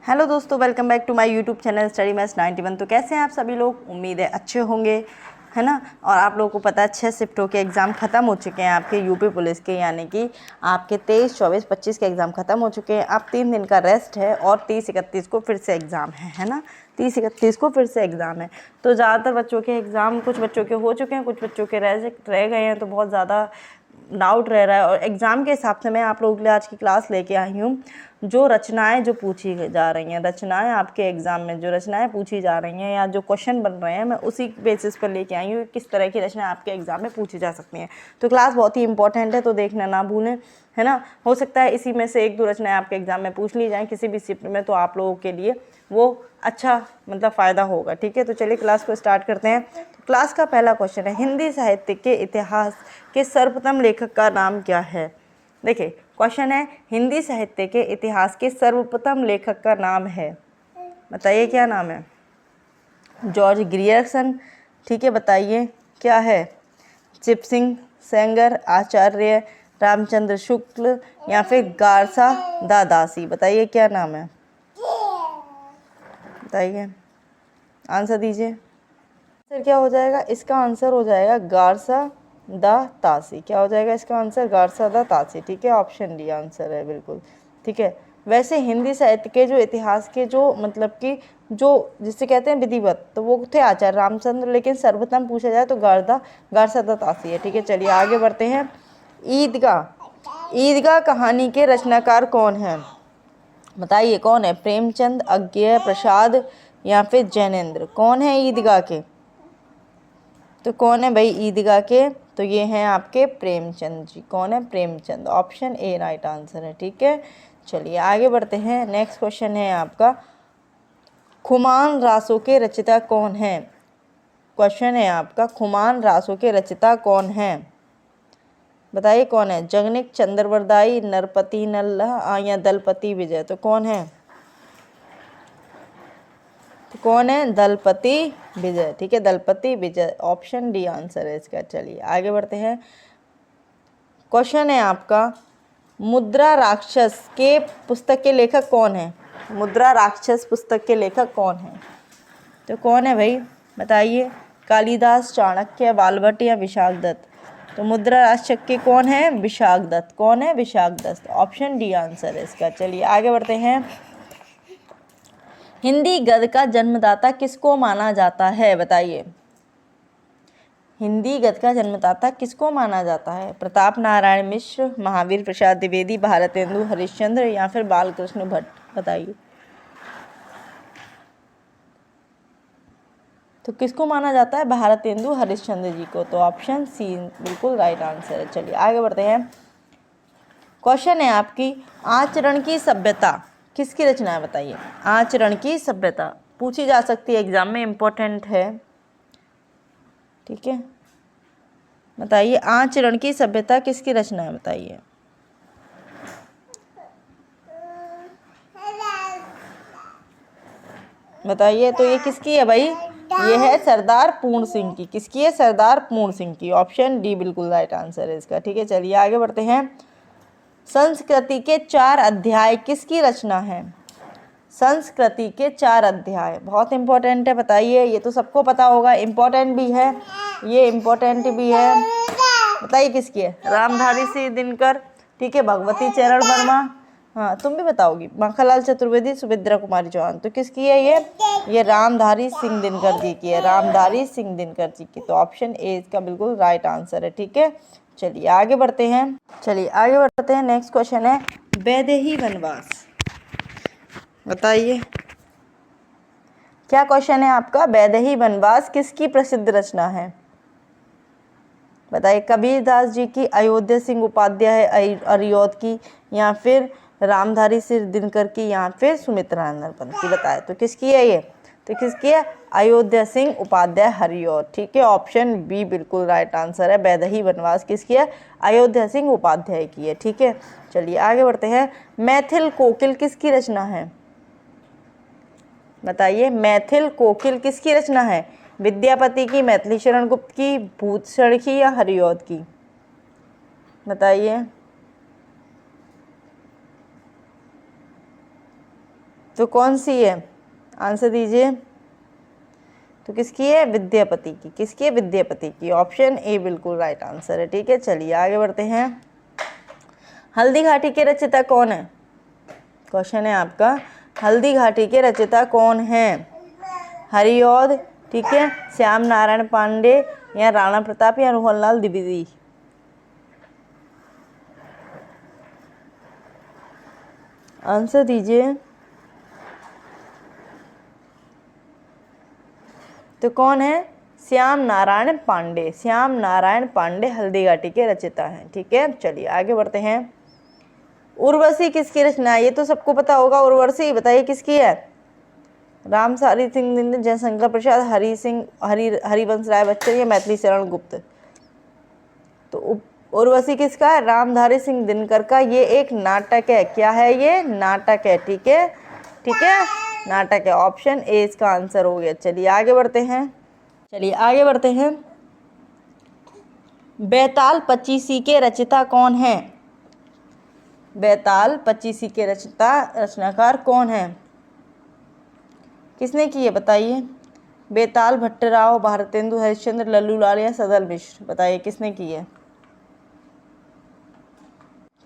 Hello दोस्तों, welcome back to my YouTube channel study maths 91। तो कैसे हैं आप सभी लोग? उम्मीद है अच्छे होंगे, है ना। और आप लोगों को पता है 6 शिफ्टों के एग्ज़ाम ख़त्म हो चुके हैं आपके यूपी पुलिस के, यानी कि आपके 23, 24, 25 के एग्ज़ाम ख़त्म हो चुके हैं। अब 3 दिन का रेस्ट है और 30, 31 को फिर से एग्ज़ाम है ना। 30, 31 को फिर से एग्ज़ाम है। तो ज़्यादातर बच्चों के एग्ज़ाम, कुछ बच्चों के हो चुके हैं, कुछ बच्चों के रह गए हैं, तो बहुत ज़्यादा डाउट रह रहा है। और एग्ज़ाम के हिसाब से मैं आप लोगों के लिए आज की क्लास लेके आई हूँ। जो रचनाएं जो पूछी जा रही हैं, रचनाएं आपके एग्ज़ाम में जो रचनाएं पूछी जा रही हैं या जो क्वेश्चन बन रहे हैं, मैं उसी बेसिस पर लेके आई हूँ किस तरह की रचनाएं आपके एग्ज़ाम में पूछी जा सकती हैं। तो क्लास बहुत ही इंपॉर्टेंट है, तो देखना ना भूलें, है ना। हो सकता है इसी में से 1-2 रचनाएं आपके एग्ज़ाम में पूछ ली जाएँ किसी भी शिफ्ट में, तो आप लोगों के लिए वो अच्छा मतलब फ़ायदा होगा। ठीक है, तो चलिए क्लास को स्टार्ट करते हैं। तो क्लास का पहला क्वेश्चन है, हिंदी साहित्य के इतिहास के सर्वप्रथम लेखक का नाम क्या है? देखिए क्वेश्चन है, हिंदी साहित्य के इतिहास के सर्वप्रथम लेखक का नाम है, बताइए क्या नाम है? जॉर्ज ग्रियर्सन, ठीक है, बताइए क्या है? चिपसिंग सेंगर, आचार्य रामचंद्र शुक्ल या फिर गारसा दादासी, बताइए क्या नाम है? बताइए, आंसर दीजिए। आंसर क्या हो जाएगा? इसका आंसर हो जाएगा गारसा दा तासी। क्या हो जाएगा इसका आंसर? गारसा दा तासी। ठीक है, ऑप्शन डी आंसर है बिल्कुल। ठीक है, वैसे हिंदी साहित्य के जो इतिहास के जो मतलब कि जो जिसे कहते हैं विधिवत, तो वो थे आचार्य रामचंद्र, लेकिन सर्वप्रथम पूछा जाए तो गारसा दा तासी है। ठीक है, चलिए आगे बढ़ते हैं। ईदगाह कहानी के रचनाकार कौन है? बताइए कौन है? प्रेमचंद, अज्ञेय प्रसाद या फिर जैनेन्द्र? कौन है ईदगाह के? तो कौन है भाई ईदगाह के? तो ये हैं आपके प्रेमचंद जी। कौन है? Premchand. Option A right answer है। ठीक है, चलिए आगे बढ़ते हैं। नेक्स्ट क्वेश्चन है आपका, खुमान रासों के रचयिता कौन है? क्वेश्चन है आपका, खुमान रासों के रचयिता कौन है? बताइए कौन है? जगनिक चंद्रवरदाई, नरपति नल्ला या दलपति विजय? तो कौन है? तो कौन है? दलपति विजय। ठीक है, दलपति विजय, ऑप्शन डी आंसर है इसका। चलिए आगे बढ़ते हैं। क्वेश्चन है आपका, मुद्रा राक्षस के पुस्तक के लेखक कौन है? मुद्रा राक्षस पुस्तक के लेखक कौन है? तो कौन है भाई? बताइए, कालिदास, चाणक्य, बालभट्ट या विशाखदत्त? तो मुद्रा राक्षस के कौन है? विशाखदत्त। कौन है? विशाखदत्त, ऑप्शन डी आंसर है इसका। चलिए आगे बढ़ते हैं। हिंदी गद्य का जन्मदाता किसको माना जाता है? बताइए, हिंदी गद्य का जन्मदाता किसको माना जाता है? प्रताप नारायण मिश्र, महावीर प्रसाद द्विवेदी, भारतेंदु हरिश्चंद्र या फिर बालकृष्ण भट्ट? बताइए, तो किसको माना जाता है? भारतेंदु हरिश्चंद्र जी को। तो ऑप्शन सी बिल्कुल राइट आंसर है। चलिए आगे बढ़ते हैं। क्वेश्चन है आपकी, आचरण की सभ्यता किसकी रचना है? बताइए, आचरण की सभ्यता पूछी जा सकती है एग्जाम में, इंपॉर्टेंट है। ठीक है, बताइए, आचरण की सभ्यता किसकी रचना है? बताइए, बताइए, तो ये किसकी है भाई? ये है सरदार पूर्ण सिंह की। किसकी है? सरदार पूर्ण सिंह की। ऑप्शन डी बिल्कुल राइट आंसर है इसका। ठीक है, चलिए आगे बढ़ते हैं। संस्कृति के 4 अध्याय किसकी रचना है? संस्कृति के 4 अध्याय बहुत इंपॉर्टेंट है, बताइए। ये तो सबको पता होगा, इंपॉर्टेंट भी है, ये इंपॉर्टेंट भी है। बताइए किसकी है? रामधारी सिंह दिनकर, ठीक है, भगवती चरण वर्मा, हाँ तुम भी बताओगी, माखनलाल चतुर्वेदी, सुभद्रा कुमारी चौहान। तो किसकी है ये रामधारी सिंह दिनकर जी की है, रामधारी सिंह दिनकर जी की। तो ऑप्शन ए इसका बिल्कुल राइट आंसर है। ठीक है, चलिए आगे बढ़ते हैं। नेक्स्ट क्वेश्चन है, वैदेही वनवास, बताइए क्या क्वेश्चन है आपका? वैदेही वनवास किसकी प्रसिद्ध रचना है? बताइए, कबीरदास जी की, अयोध्या सिंह उपाध्याय अरियोद की या फिर रामधारी सिंह दिनकर की या फिर सुमित्रा नंदन पंत की? बताए तो किसकी है ये? तो किसकी है? अयोध्या सिंह उपाध्याय हरियोद। ठीक है, ऑप्शन बी बिल्कुल राइट आंसर है। वैदेही वनवास किसकी है? अयोध्या सिंह उपाध्याय की है। ठीक है, चलिए आगे बढ़ते हैं। मैथिल कोकिल किसकी रचना है? बताइए, मैथिल कोकिल किसकी रचना है? विद्यापति की, मैथिली शरण गुप्त की, भूतशरण की या हरिऔध की? बताइए, तो कौन सी है, आंसर दीजिए। तो किसकी है, विद्यापति की। किसकी है, विद्यापति की। ऑप्शन ए बिल्कुल राइट आंसर है। ठीक है, चलिए आगे बढ़ते हैं। हल्दी घाटी के रचयिता कौन है? क्वेश्चन है आपका, हल्दी घाटी के रचयिता कौन है? हरिऔध, ठीक है, श्याम नारायण पांडे, या राणा प्रताप, या रोहनलाल द्विवेदी। आंसर दीजिए। तो कौन है, श्याम नारायण पांडे। श्याम नारायण पांडे हल्दी घाटी के रचयिता हैं। ठीक है, चलिए आगे बढ़ते हैं। उर्वशी किसकी रचना है? ये तो सबको पता होगा। उर्वशी बताइए किसकी है? रामधारी सिंह दिनकर, जयशंकर प्रसाद, हरिवंश राय बच्चन, या मैथिली शरण गुप्त। तो उर्वशी किसका है? रामधारी सिंह दिनकर का। ये एक नाटक है। क्या है ये? नाटक है। ठीक है, ठीक है, नाटक है। ऑप्शन ए इसका आंसर हो गया। चलिए आगे बढ़ते हैं। चलिए आगे बढ़ते हैं। बेताल पचीसी के रचयिता कौन है? बेताल पचीसी के रचनाकार कौन है? किसने की है बताइए? बेताल भट्टराव, भारतेंदु हरिश्चंद्र, लल्लूलाल, या सदल मिश्र। बताइए किसने की है?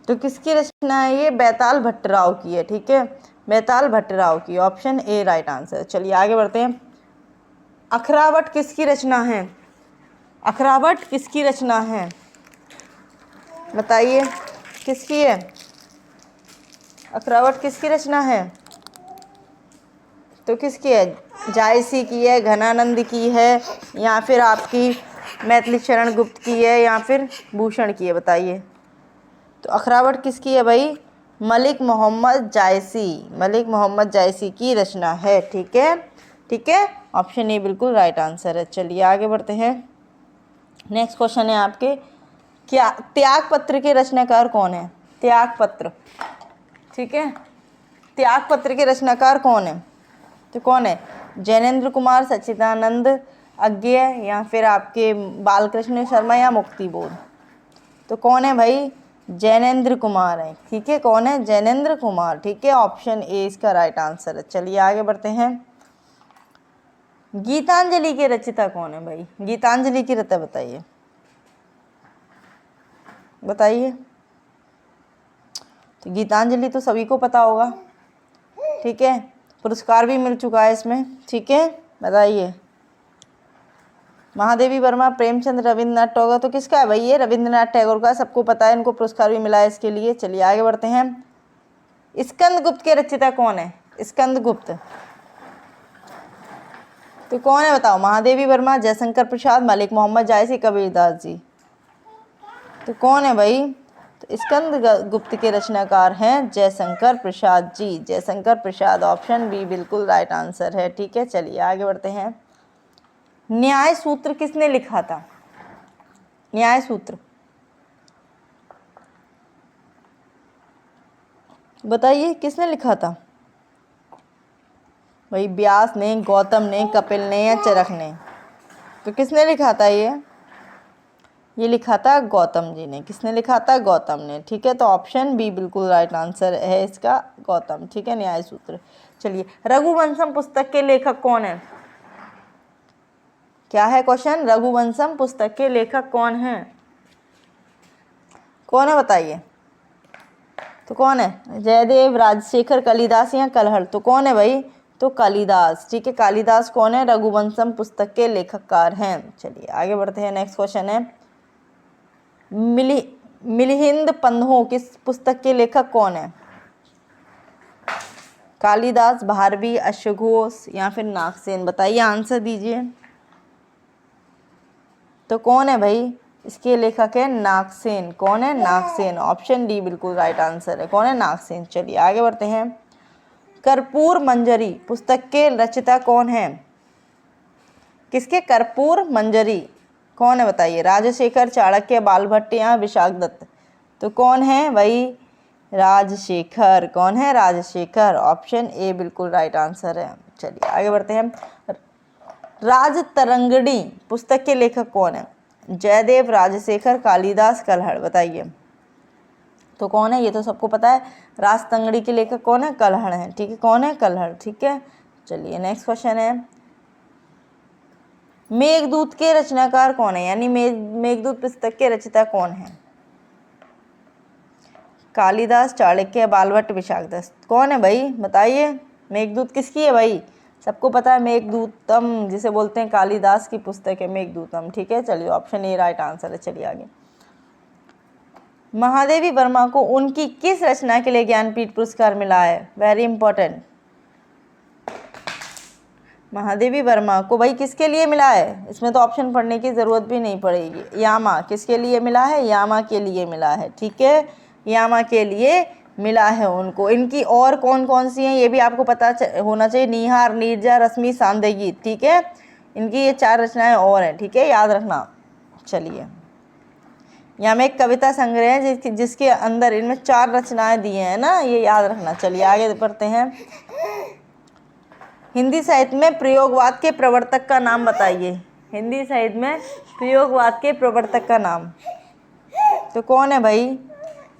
तो किसकी रचना है ये? बेताल भट्टराव की है। ठीक है, बेताल भट्टराव की। Option A right answer. चलिए आगे बढ़ते हैं। अखरावट किसकी रचना है? अखरावट किसकी रचना है? बताइए किसकी है? अखरावट किसकी रचना है? तो किसकी है? जायसी की है, घनानंद की है, या फिर आपकी मैथिली शरण गुप्त की है, या फिर भूषण की है? बताइए। तो अखरावट किसकी है भाई? मलिक मोहम्मद जायसी। मलिक मोहम्मद जायसी की रचना है। ठीक है, ठीक है, ऑप्शन ए बिल्कुल राइट आंसर है। चलिए आगे बढ़ते हैं। नेक्स्ट क्वेश्चन है आपके, क्या त्यागपत्र के रचनाकार कौन है? त्यागपत्र, ठीक है, त्यागपत्र के रचनाकार कौन है? तो कौन है? जैनेन्द्र कुमार, सच्चिदानंद अज्ञेय, या फिर आपके बालकृष्ण शर्मा, या मुक्तिबोध। तो कौन है भाई? जैनेन्द्र कुमार है। ठीक है, कौन है? जैनेन्द्र कुमार। ठीक है, ऑप्शन ए इसका राइट आंसर है। चलिए आगे बढ़ते हैं। गीतांजलि के रचयिता कौन है भाई? गीतांजलि की रचयिता बताइए, बताइए। तो गीतांजलि तो सभी को पता होगा। ठीक है, पुरस्कार भी मिल चुका है इसमें। ठीक है, बताइए। महादेवी वर्मा, प्रेमचंद, रविंद्रनाथ टैगोर। तो किसका है भाई ये? रविंद्रनाथ टैगोर का। सबको पता है, इनको पुरस्कार भी मिला है इसके लिए। चलिए आगे बढ़ते हैं। स्कंद गुप्त के रचयिता कौन है? स्कंद गुप्त, तो कौन है बताओ? महादेवी वर्मा, जयशंकर प्रसाद, मलिक मोहम्मद जायसी, कबीरदास जी। तो कौन है भाई? तो स्कंद गुप्त के रचनाकार हैं जयशंकर प्रसाद जी। जयशंकर प्रसाद। ऑप्शन बी बिल्कुल राइट आंसर है। ठीक है, चलिए आगे बढ़ते हैं। न्याय सूत्र किसने लिखा था? न्याय सूत्र बताइए किसने लिखा था भाई? व्यास ने, गौतम ने, कपिल ने, या चरक ने? तो किसने लिखा था ये लिखा था गौतम जी ने। किसने लिखा था? गौतम ने। ठीक है, तो ऑप्शन बी बिल्कुल राइट आंसर है इसका, गौतम। ठीक है, न्याय सूत्र। चलिए, रघुवंशम पुस्तक के लेखक कौन है? क्या है क्वेश्चन? रघुवंशम पुस्तक के लेखक कौन है? कौन है बताइए। तो कौन है? जयदेव, राजशेखर, कालिदास, या कलहड़। तो कौन है भाई? तो कालिदास। ठीक है, कालिदास कौन है? रघुवंशम पुस्तक के लेखककार हैं। चलिए आगे बढ़ते हैं। नेक्स्ट क्वेश्चन है, मिलिंद पंधों किस पुस्तक के लेखक कौन है? कालिदास, भारवी, अश्वघोष, या फिर नागसेन। बताइए, आंसर दीजिए। तो कौन है भाई? इसके लेखक है नागसेन। कौन है? नागसेन। ऑप्शन डी बिल्कुल राइट आंसर है। कौन है? नागसेन। चलिए आगे बढ़ते हैं। कर्पूर मंजरी पुस्तक के रचयिता कौन है? किसके? कर्पूर मंजरी। कौन है बताइए? राजशेखर, चाणक्य, बालभट्ट, या विशाख दत्त। तो कौन है भाई? राजशेखर। कौन है? राजशेखर। ऑप्शन ए बिल्कुल राइट आंसर है। चलिए आगे बढ़ते हैं। राजतरंगिणी पुस्तक के लेखक कौन है? जयदेव, राजशेखर, कालिदास, कलहड़। बताइए। तो कौन है, ये तो सबको पता है। राजतंगड़ी के लेखक कौन है, कल्हड़ है। ठीक है, कौन है, कल्हड़। ठीक है, चलिए नेक्स्ट क्वेश्चन है, मेघदूत के रचनाकार कौन है, यानी मेघदूत पुस्तक के रचयिता कौन है। कालिदास, चाणक्य, बालभट्ट, विशाखदत्त, कौन है भाई, बताइए। मेघदूत किसकी है भाई, सबको पता है, मेघदूतम जिसे बोलते हैं, कालिदास की पुस्तक है मेघदूतम। ठीक है, चलिए ऑप्शन ए राइट आंसर है। चलिए आगे, महादेवी वर्मा को उनकी किस रचना के लिए ज्ञानपीठ पुरस्कार मिला है, वेरी इंपॉर्टेंट। महादेवी वर्मा को भाई किसके लिए मिला है, इसमें तो ऑप्शन पढ़ने की ज़रूरत भी नहीं पड़ेगी। यामा किसके लिए मिला है, यामा के लिए मिला है। ठीक है, यामा के लिए मिला है उनको। इनकी और कौन कौन सी हैं ये भी आपको पता होना चाहिए, नीहार, नीरजा, रश्मि, सांदेगी। ठीक है, इनकी ये 4 रचनाएं और हैं। ठीक है, याद रखना। चलिए, यहाँ में एक कविता संग्रह है जिसके अंदर इनमें 4 रचनाएं दी हैं ना, ये याद रखना। चलिए आगे बढ़ते हैं, हिंदी साहित्य में प्रयोगवाद के प्रवर्तक का नाम बताइए। हिंदी साहित्य में प्रयोगवाद के प्रवर्तक का नाम तो कौन है भाई,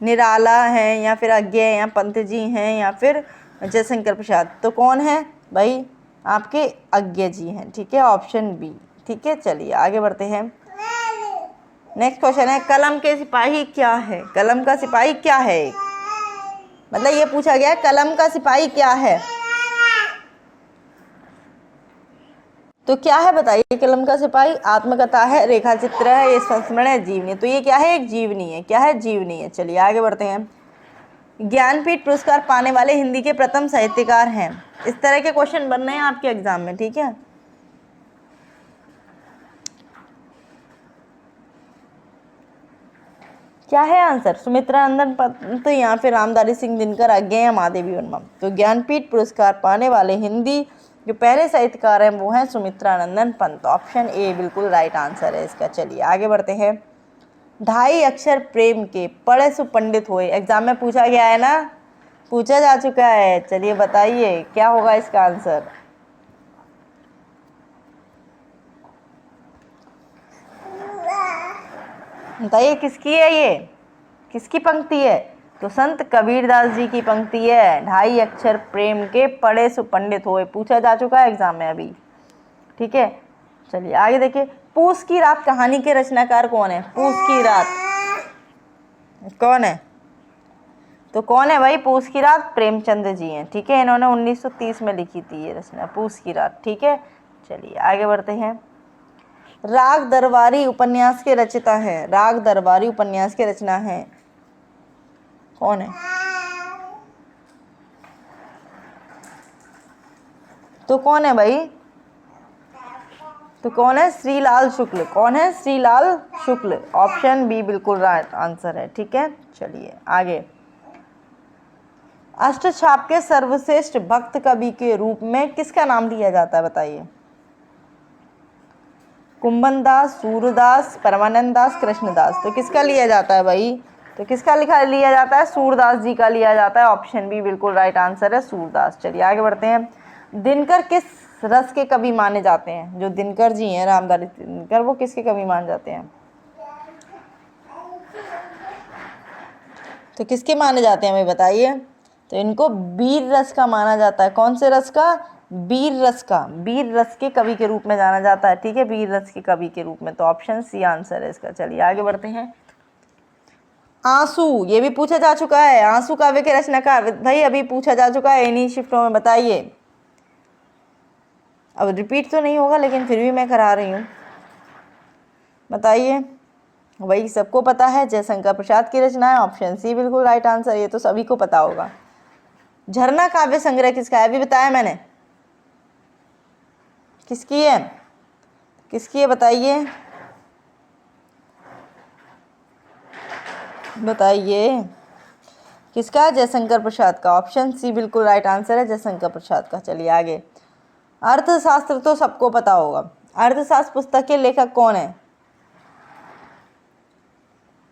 निराला है या फिर अज्ञे या पंत जी हैं या फिर जयशंकर प्रसाद, तो कौन है भाई, आपके अज्ञे जी हैं। ठीक है, ऑप्शन बी। ठीक है, चलिए आगे बढ़ते हैं, नेक्स्ट क्वेश्चन है, कलम के सिपाही क्या है। कलम का सिपाही क्या है, मतलब ये पूछा गया कलम का सिपाही क्या है, तो क्या है बताइए। कलम का सिपाही आत्मकथा है, रेखा चित्र है, ये संस्मरण है, जीवनी। तो ये क्या है, एक जीवनी है। क्या है, जीवनी है। चलिए आगे बढ़ते हैं, ज्ञानपीठ पुरस्कार पाने वाले हिंदी के प्रथम साहित्यकार हैं। इस तरह के क्वेश्चन बन रहे हैं आपके एग्जाम में। ठीक है, क्या है आंसर, सुमित्रा नंदन पंत या फिर रामधारी सिंह दिनकर, अज्ञे या महादेवी वर्मा। तो ज्ञानपीठ पुरस्कार पाने वाले हिंदी जो पहले साहित्यकार हैं वो हैं सुमित्रा नंदन पंत। ऑप्शन ए बिल्कुल राइट आंसर है इसका। चलिए आगे बढ़ते हैं, 2.5 अक्षर प्रेम के पढ़े सुपंडित हुए, एग्जाम में पूछा गया है ना, पूछा जा चुका है। चलिए बताइए क्या होगा इसका आंसर, बताइए किसकी है, ये किसकी पंक्ति है, तो संत कबीरदास जी की पंक्ति है। 2.5 अक्षर प्रेम के पढ़े सुपंडित होए, पूछा जा चुका है एग्जाम में अभी। ठीक है, चलिए आगे देखिए, पूस की रात कहानी के रचनाकार कौन है। पूस की रात कौन है, तो कौन है भाई, पूस की रात प्रेमचंद जी हैं। ठीक है, इन्होंने 1930 में लिखी थी ये रचना, पूस की रात। ठीक है, चलिए आगे बढ़ते हैं, राग दरबारी उपन्यास के रचयिता हैं। राग दरबारी उपन्यास के रचना है कौन है, तो कौन है भाई, तो कौन है, श्रीलाल शुक्ल। कौन है, श्रीलाल शुक्ल। ऑप्शन बी बिल्कुल राइट आंसर है। ठीक है, चलिए आगे, अष्टछाप के सर्वश्रेष्ठ भक्त कवि के रूप में किसका नाम लिया जाता है बताइए। कुंभन दास, सूरदास, परमानंद दास, कृष्णदास। तो किसका लिया जाता है भाई, तो किसका लिया जाता है, सूरदास जी का लिया जाता है। ऑप्शन बी बिल्कुल राइट आंसर है, सूरदास। चलिए आगे बढ़ते हैं, दिनकर किस रस के कवि माने जाते हैं। जो दिनकर जी हैं, रामधारी दिनकर, वो किसके कवि माने जाते हैं, तो किसके माने जाते हैं भाई बताइए। तो इनको वीर रस का माना जाता है। कौन से रस का, वीर रस का, वीर रस के कवि के रूप में जाना जाता है। ठीक है, वीर रस के कवि के रूप में, तो ऑप्शन सी आंसर है इसका। चलिए आगे बढ़ते हैं, आंसू, ये भी पूछा जा चुका है, आंसू काव्य के रचनाकार भाई अभी पूछा जा चुका है इन्हीं शिफ्टों में, बताइए। अब रिपीट तो नहीं होगा लेकिन फिर भी मैं करा रही हूँ, बताइए। वही सबको पता है, जयशंकर प्रसाद की रचना है। ऑप्शन सी बिल्कुल राइट आंसर, ये तो सभी को पता होगा। झरना काव्य संग्रह किसका है, अभी बताया मैंने, किसकी है, किसकी है बताइए, बताइए किसका, जयशंकर प्रसाद का। ऑप्शन सी बिल्कुल राइट आंसर है, जयशंकर प्रसाद का। चलिए आगे, अर्थशास्त्र तो सबको पता होगा, अर्थशास्त्र पुस्तक के लेखक कौन है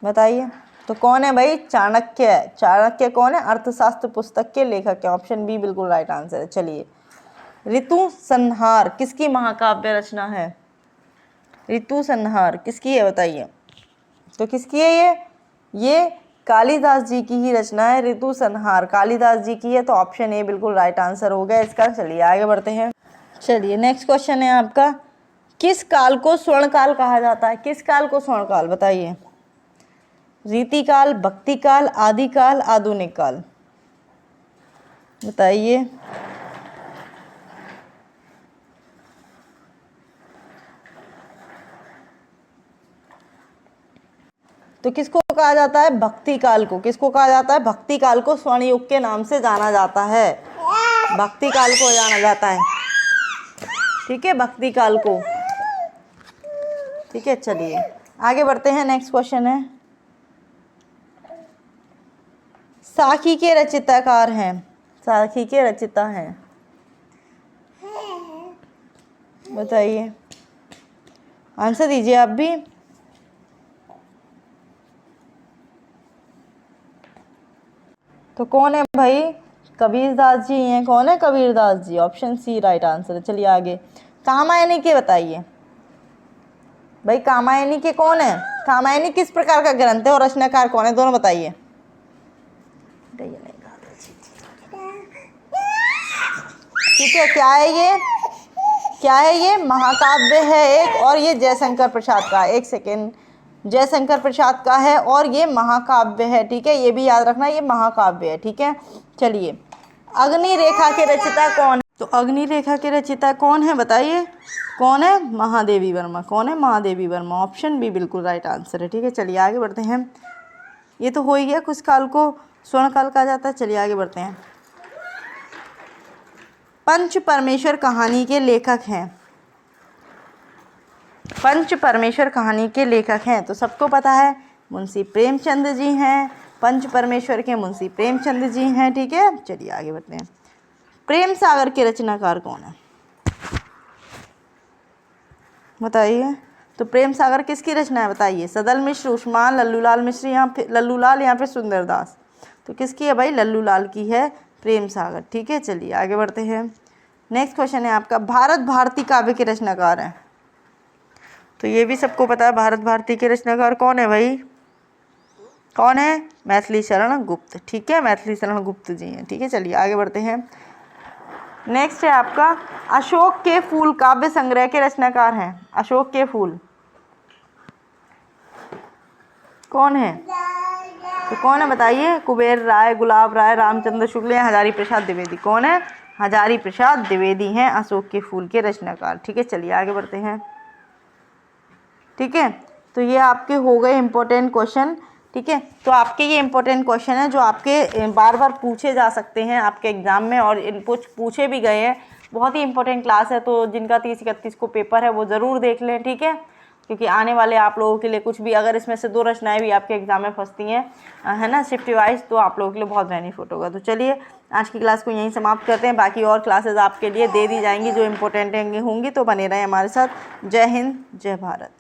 बताइए, तो कौन है भाई, चाणक्य। चाणक्य कौन है, अर्थशास्त्र पुस्तक के लेखक है। ऑप्शन बी बिल्कुल राइट आंसर है। चलिए, ऋतु संहार किसकी महाकाव्य रचना है, ऋतु संहार किसकी है बताइए, तो किसकी है ये कालिदास जी की ही रचना है ऋतु संहार, कालिदास जी की है, तो ऑप्शन ए बिल्कुल राइट आंसर हो गया इसका। चलिए आगे बढ़ते हैं। चलिए नेक्स्ट क्वेश्चन है आपका, किस काल को स्वर्ण काल कहा जाता है? किस काल को स्वर्ण काल बताइए? रीति काल, भक्ति काल, आदि काल, आधुनिक काल, बताइए। तो किसको कहा जाता है? भक्ति काल को। किसको कहा जाता है? भक्ति काल को स्वर्ण युग के नाम से जाना जाता है, भक्ति काल को जाना जाता है, ठीक है, भक्ति काल को, ठीक है। चलिए आगे बढ़ते हैं। नेक्स्ट क्वेश्चन है, साखी के रचयिताकार हैं, साखी के रचयिता हैं, बताइए, आंसर दीजिए आप भी। तो कौन है भाई? कबीरदास जी हैं। कौन है? Kabirdas ji, option C right answer है। चलिए आगे, कामायनी के बताइए भाई, कामायनी के कौन है? कामायनी किस प्रकार का ग्रंथ है और रचनाकार कौन है? दोनों बताइए। ठीक है, क्या है ये? क्या है ये? महाकाव्य है एक, और ये जयशंकर प्रसाद का, एक सेकेंड, जयशंकर प्रसाद का है और ये महाकाव्य है, ठीक है, ये भी याद रखना, ये महाकाव्य है, ठीक है। चलिए, अग्नि रेखा के रचयिता कौन है? तो अग्नि रेखा के रचयिता कौन है बताइए? कौन है? महादेवी वर्मा। कौन है? महादेवी वर्मा, ऑप्शन बी बिल्कुल राइट आंसर है, ठीक है। चलिए आगे बढ़ते हैं। ये तो हो ही गया, कुछ काल को स्वर्ण काल कहा जाता है। चलिए आगे बढ़ते हैं। पंच परमेश्वर कहानी के लेखक हैं, पंच परमेश्वर कहानी के लेखक हैं, तो सबको पता है मुंशी प्रेमचंद जी हैं, पंच परमेश्वर के मुंशी प्रेमचंद जी हैं, ठीक है। चलिए आगे बढ़ते हैं। प्रेम सागर के रचनाकार कौन है बताइए? तो प्रेम सागर किसकी रचना है बताइए? सदल मिश्र, उस्मान, लल्लूलाल मिश्र, यहाँ पे लल्लूलाल, यहाँ पे सुंदरदास, तो किसकी है भाई? लल्लूलाल की है प्रेम सागर, ठीक है। चलिए आगे बढ़ते हैं। नेक्स्ट क्वेश्चन है आपका, भारत भारती काव्य के रचनाकार हैं, तो ये भी सबको पता है, भारत भारती के रचनाकार कौन है भाई? कौन है? मैथिली शरण गुप्त, ठीक है, मैथिली शरण गुप्त जी हैं, ठीक है। चलिए आगे बढ़ते हैं। नेक्स्ट है आपका, अशोक के फूल काव्य संग्रह के रचनाकार हैं, अशोक के फूल कौन है? तो कौन है बताइए? कुबेर राय, गुलाब राय, रामचंद्र शुक्ल या हजारी प्रसाद द्विवेदी? कौन है? हजारी प्रसाद द्विवेदी हैं अशोक के फूल के रचनाकार, ठीक है। चलिए आगे बढ़ते हैं, ठीक है। तो ये आपके हो गए इम्पोर्टेंट क्वेश्चन, ठीक है। तो आपके ये इम्पोर्टेंट क्वेश्चन है जो आपके बार बार पूछे जा सकते हैं आपके एग्ज़ाम में, और इन पूछे भी गए हैं। बहुत ही इंपॉर्टेंट क्लास है, तो जिनका 30-31 को पेपर है वो ज़रूर देख लें, ठीक है, क्योंकि आने वाले आप लोगों के लिए कुछ भी, अगर इसमें से 2 रचनाएं भी आपके एग्जाम में फंसती हैं, है ना, शिफ्ट वाइज, तो आप लोगों के लिए बहुत बेनिफिट होगा। तो चलिए आज की क्लास को यहीं समाप्त करते हैं, बाकी और क्लासेस आपके लिए दे दी जाएंगी जो इम्पोर्टेंट होंगी, तो बने रहें हमारे साथ। जय हिंद, जय भारत।